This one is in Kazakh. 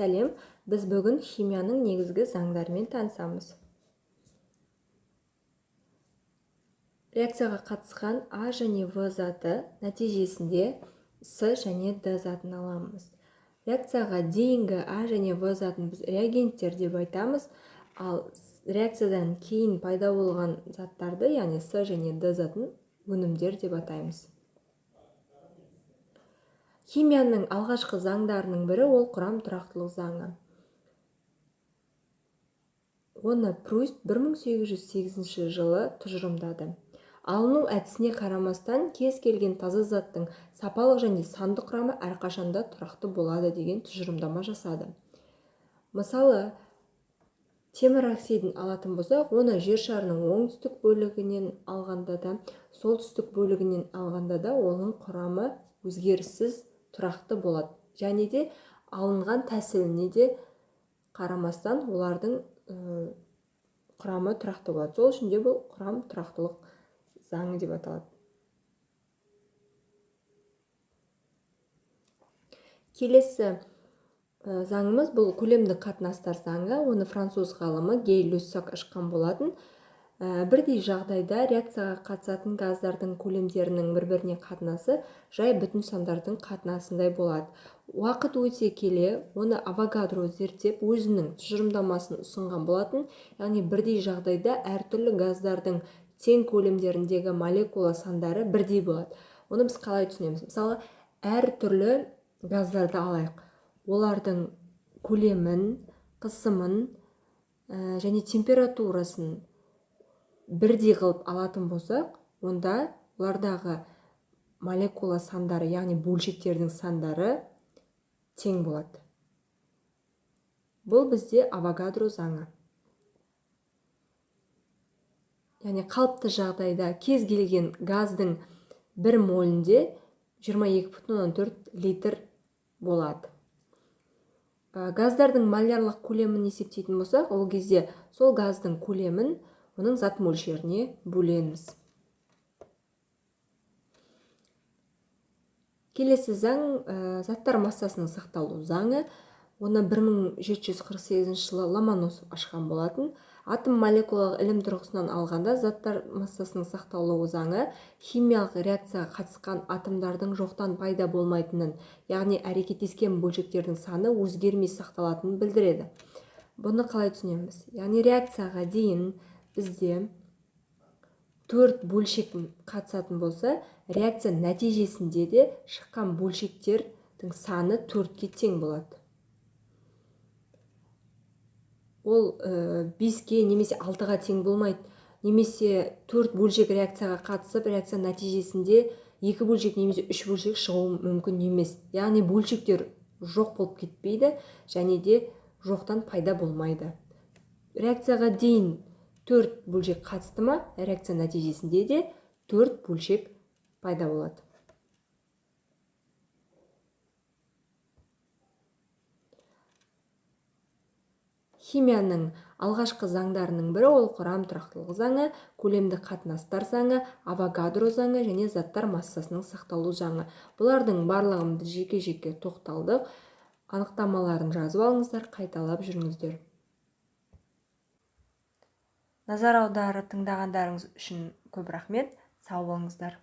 Сәлем, біз бүгін химияның негізгі заңдарымен танысамыз. Реакцияға қатысқан А және В заты нәтижесінде С және Д затын аламыз. Реакцияға дейінгі А және В затын біз реагенттер деп айтамыз, ал реакциядан кейін пайда болған заттарды, яғни С және Д затын өнімдер деп атаймыз. Химияның алғашқы заңдарының бірі ол құрам тұрақтылық заңы. Оны Пруст 1808 жылы тұжырымдады. Алыну әдісіне қарамастан кез келген таза заттың сапалық және сандық құрамы әрқашанда тұрақты болады деген тұжырымдама жасады. Мысалы, темір оксидін алатын болсақ, оны жер шарының оңтүстік бөлігінен алғанда да, солтүстік бөлігінен алғанда да оның құрамы өзгеріссіз тұрақты болады. Және де алынған тәсіліне де қарамастан олардың құрамы тұрақты болады. Сол үшін де бұл құрам тұрақтылық заңы деп аталады. Келесі заңымыз бұл көлемдік қатынастар заңы. Оны француз ғалымы Гей Люссак ашқан болатын. Бірдей жағдайда реакцияға қатысатын газдардың көлемдерінің бір-біріне қатынасы жай бүтін сандардың қатынасындай болады. Уақыт өте келе, оны Авогадро зерттеп, өзінің тұжырымдамасын ұсынған болатын. Яғни бірдей жағдайда әртүрлі газдардың тең көлемдеріндегі молекула сандары бірдей болады. Оны біз қалай түсінеміз? Мысалы, әртүрлі газдарды алайық. Олардың көлемін, қысымын және температурасын бірдей қылып алатын болсақ, онда олардағы молекула сандары, яғни бөлшектердің сандары тең болады. Бұл бізде Авогадро заңы. Яғни қалыпты жағдайда кез келген газдың 1 молінде 22,4 литр болады. Газдардың молярлық көлемін есептейтін болсақ, ол кезде сол газдың көлемін оның зат мөлшеріне бөлеміз. Келесі заң заттар массасының сақталу заңы. Оны 1748 жылы Ломоносов ашқан болатын. Атом молекулалық ілім тұрғысынан алғанда заттар массасының сақталуы заңы химиялық реакцияға қатысқан атомдардың жоқтан пайда болмайтынын, яғни әрекеттескен бөлшектердің саны өзгермей сақталатынын білдіреді. Бұны қалай түсінеміз? Яғни реакцияға дейін бізде 4 бөлшек қатысатын болса, реакция нәтижесінде де шыққан бөлшектердің саны 4-ке тең болады. Ол 5-ке немесе 6-ға тең болмайды. Немесе 4 бөлшек реакцияға қатысып, реакция нәтижесінде 2 бөлшек немесе 3 бөлшек шығуы мүмкін емес. Яғни бөлшектер жоқ болып кетпейді, және де жоқтан пайда болмайды. Реакцияға дейін 4 бөлшек қатысты ма, реакция нәтижесінде де 4 бөлшек пайда болады. Химияның алғашқы заңдарының бірі ол құрам тұрақтылық заңы, көлемдік қатынастар заңы, Авогадро заңы және заттар массасының сақталу заңы. Бұлардың барлығын жеке-жеке тоқталдық. Анықтамаларын жазып алыңыздар, қайталап жүріңіздер. Назар аударып тыңдағандарыңыз үшін көп рахмет. Сау болыңыздар.